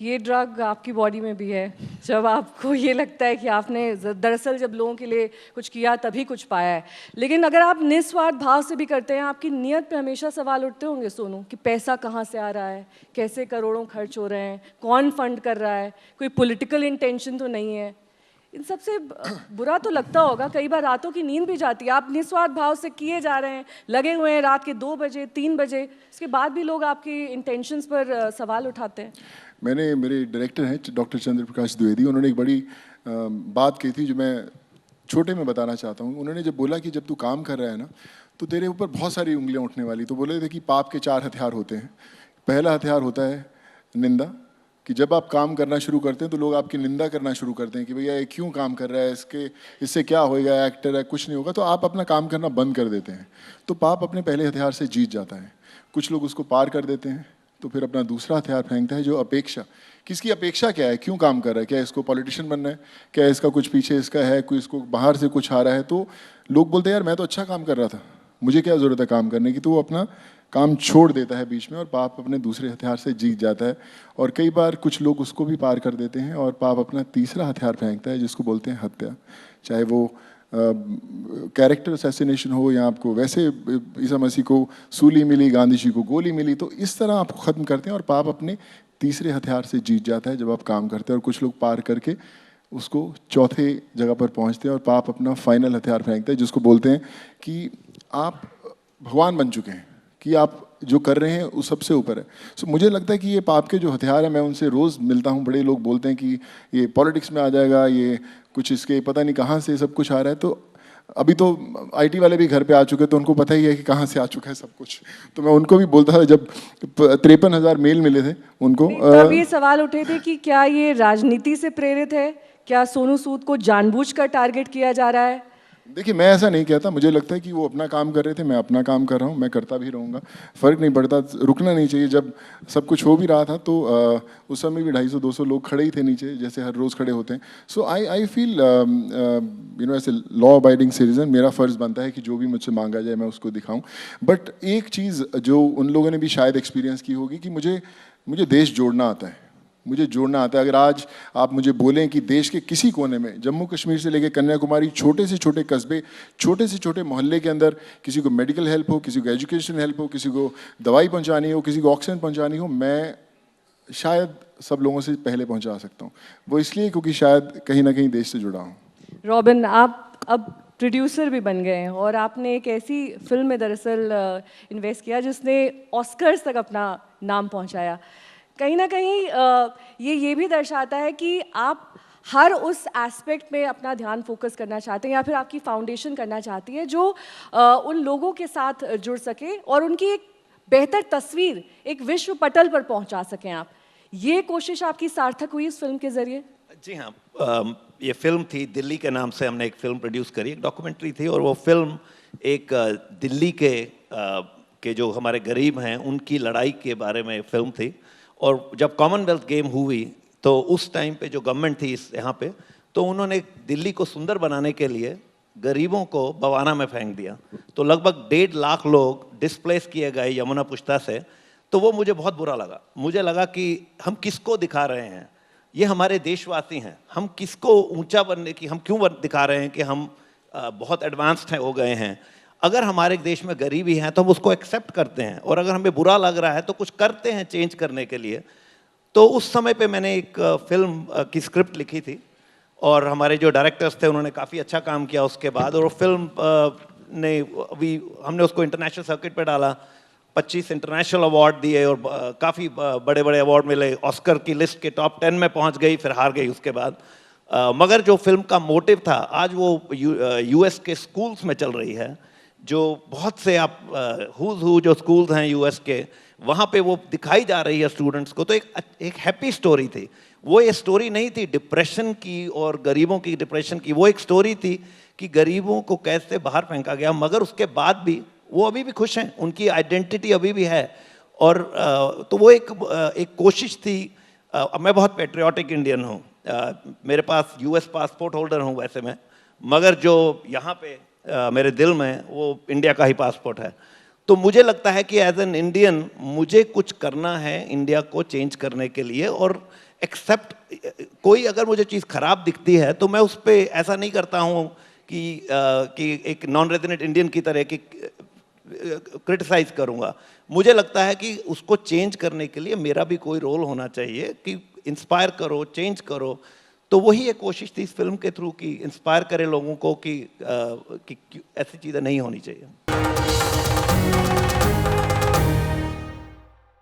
ये ड्रग आपकी बॉडी में भी है। जब आपको ये लगता है कि आपने दरअसल जब लोगों के लिए कुछ किया तभी कुछ पाया है। लेकिन अगर आप निस्वार्थ भाव से भी करते हैं, आपकी नीयत पे हमेशा सवाल उठते होंगे सोनू कि पैसा कहाँ से आ रहा है, कैसे करोड़ों खर्च हो रहे हैं, कौन फंड कर रहा है, कोई पॉलिटिकल इंटेंशन तो नहीं है। इन सबसे बुरा तो लगता होगा, कई बार रातों की नींद भी जाती है। आप निस्वार्थ भाव से किए जा रहे हैं, लगे हुए हैं रात के 2 बजे 3 बजे, इसके बाद भी लोग आपकी इंटेंशंस पर सवाल उठाते हैं। मेरे डायरेक्टर हैं डॉक्टर चंद्र प्रकाश द्विवेदी, उन्होंने एक बड़ी बात कही थी जो मैं छोटे में बताना चाहता हूँ। उन्होंने जब बोला कि जब तू काम कर रहा है ना तो तेरे ऊपर बहुत सारी उंगलियाँ उठने वाली, तो बोले थे कि पाप के 4 हथियार होते हैं। पहला हथियार होता है निंदा, कि जब आप काम करना शुरू करते हैं तो लोग आपकी निंदा करना शुरू करते हैं कि भैया ये क्यों काम कर रहा है, इससे क्या होएगा, एक्टर है, कुछ नहीं होगा, तो आप अपना काम करना बंद कर देते हैं। तो पाप अपने पहले हथियार से जीत जाता है। कुछ लोग उसको पार कर देते हैं तो फिर अपना दूसरा हथियार फेंकता है, जो अपेक्षा। किसकी अपेक्षा क्या है, क्यों काम कर रहा है, क्या इसको पॉलिटिशियन बनना है, क्या इसका कुछ पीछे इसका है, कोई इसको बाहर से कुछ आ रहा है। तो लोग बोलते हैं यार मैं तो अच्छा काम कर रहा था, मुझे क्या ज़रूरत है काम करने की, तो वो अपना काम छोड़ देता है बीच में और पाप अपने दूसरे हथियार से जीत जाता है। और कई बार कुछ लोग उसको भी पार कर देते हैं और पाप अपना तीसरा हथियार फेंकता है, जिसको बोलते हैं हत्या। चाहे वो कैरेक्टर असैसिनेशन हो या आपको वैसे ईसा मसीह को सूली मिली, गांधी जी को गोली मिली, तो इस तरह आप ख़त्म करते हैं और पाप अपने तीसरे हथियार से जीत जाता है जब आप काम करते हैं। और कुछ लोग पार करके उसको चौथे जगह पर पहुंचते हैं और पाप अपना फाइनल हथियार फेंकता है, जिसको बोलते हैं कि आप भगवान बन चुके हैं, कि आप जो कर रहे हैं वो सबसे ऊपर है। सो मुझे लगता है कि ये पाप के जो हथियार हैं, मैं उनसे रोज़ मिलता हूँ। बड़े लोग बोलते हैं कि ये पॉलिटिक्स में आ जाएगा, ये कुछ इसके पता नहीं कहाँ से सब कुछ आ रहा है। तो अभी तो आईटी वाले भी घर पे आ चुके, तो उनको पता ही है कि कहाँ से आ चुका है सब कुछ। तो मैं उनको भी बोलता था, जब 53,000 मेल मिले थे उनको, तब ये सवाल उठे थे कि क्या ये राजनीति से प्रेरित है, क्या सोनू सूद को जानबूझकर टारगेट किया जा रहा है? देखिए मैं ऐसा नहीं कहता, मुझे लगता है कि वो अपना काम कर रहे थे, मैं अपना काम कर रहा हूँ, मैं करता भी रहूँगा, फ़र्क नहीं पड़ता, रुकना नहीं चाहिए। जब सब कुछ हो भी रहा था तो उस समय भी 250-200 लोग खड़े ही थे नीचे, जैसे हर रोज़ खड़े होते हैं। सो आई फील ऐसे लॉ अबाइडिंग सिटीजन मेरा फ़र्ज़ बनता है कि जो भी मुझसे मांगा जाए मैं उसको दिखाऊँ। बट एक चीज़ जो उन लोगों ने भी शायद एक्सपीरियंस की होगी कि मुझे देश जोड़ना आता है, मुझे जोड़ना आता है। अगर आज आप मुझे बोलें कि देश के किसी कोने में, जम्मू कश्मीर से लेकर कन्याकुमारी, छोटे से छोटे कस्बे, छोटे से छोटे मोहल्ले के अंदर किसी को मेडिकल हेल्प हो, किसी को एजुकेशन हेल्प हो, किसी को दवाई पहुंचानी हो, किसी को ऑक्सीजन पहुंचानी हो, मैं शायद सब लोगों से पहले पहुंचा सकता हूं। वो इसलिए क्योंकि शायद कहीं ना कहीं देश से जुड़ा हूँ। रॉबिन, आप अब प्रोड्यूसर भी बन गए हैं और आपने एक ऐसी फिल्म में दरअसल इन्वेस्ट किया जिसने ऑस्कर्स तक अपना नाम पहुंचाया। कहीं ना कहीं ये भी दर्शाता है कि आप हर उस एस्पेक्ट में अपना ध्यान फोकस करना चाहते हैं, या फिर आपकी फाउंडेशन करना चाहती है जो उन लोगों के साथ जुड़ सके और उनकी एक बेहतर तस्वीर एक विश्व पटल पर पहुंचा सकें आप। ये कोशिश आपकी सार्थक हुई इस फिल्म के जरिए? जी हाँ, ये फिल्म थी दिल्ली के नाम से, हमने एक फिल्म प्रोड्यूस करी, एक डॉक्यूमेंट्री थी। और वो फिल्म एक दिल्ली के जो हमारे गरीब हैं उनकी लड़ाई के बारे में फिल्म थी। और जब कॉमनवेल्थ गेम हुई तो उस टाइम पे जो गवर्नमेंट थी यहाँ पे, तो उन्होंने दिल्ली को सुंदर बनाने के लिए गरीबों को बवाना में फेंक दिया। तो लगभग 1.5 लाख लोग डिस्प्लेस किए गए यमुना पुष्टा से। तो वो मुझे बहुत बुरा लगा। मुझे लगा कि हम किसको दिखा रहे हैं, ये हमारे देशवासी हैं, हम किसको ऊंचा बनने की, हम क्यों दिखा रहे हैं कि हम बहुत एडवांस्ड हो गए हैं। अगर हमारे देश में गरीबी है तो हम उसको एक्सेप्ट करते हैं, और अगर हमें बुरा लग रहा है तो कुछ करते हैं चेंज करने के लिए। तो उस समय पे मैंने एक फिल्म की स्क्रिप्ट लिखी थी और हमारे जो डायरेक्टर्स थे उन्होंने काफ़ी अच्छा काम किया उसके बाद। और फिल्म ने अभी हमने उसको इंटरनेशनल सर्किट पे डाला, 25 इंटरनेशनल अवार्ड दिए और काफ़ी बड़े बड़े अवार्ड मिले। ऑस्कर की लिस्ट के टॉप 10 में पहुंच गई, फिर हार गई उसके बाद। मगर जो फिल्म का मोटिव था, आज वो यूएस के स्कूल्स में चल रही है। जो बहुत से आप हु जो स्कूल्स हैं यूएस के, वहाँ पे वो दिखाई जा रही है स्टूडेंट्स को। तो एक हैप्पी स्टोरी थी वो। ये स्टोरी नहीं थी डिप्रेशन की और गरीबों की डिप्रेशन की, वो एक स्टोरी थी कि गरीबों को कैसे बाहर फेंका गया, मगर उसके बाद भी वो अभी भी खुश हैं, उनकी आइडेंटिटी अभी भी है। और तो वो एक कोशिश थी। मैं बहुत पेट्रियाटिक इंडियन हूँ, मेरे पास यूएस पासपोर्ट होल्डर हूँ वैसे मैं, मगर जो यहाँ पे मेरे दिल में वो इंडिया का ही पासपोर्ट है। तो मुझे लगता है कि एज एन इंडियन मुझे कुछ करना है इंडिया को चेंज करने के लिए, और एक्सेप्ट कोई अगर मुझे चीज़ खराब दिखती है तो मैं उस पर ऐसा नहीं करता हूँ कि एक नॉन रेजिडेंट इंडियन की तरह की क्रिटिसाइज करूँगा। मुझे लगता है कि उसको चेंज करने के लिए मेरा भी कोई रोल होना चाहिए कि इंस्पायर करो, चेंज करो। तो वही एक कोशिश थी इस फिल्म के थ्रू कि इंस्पायर करे लोगों को कि ऐसी चीज़ें नहीं होनी चाहिए।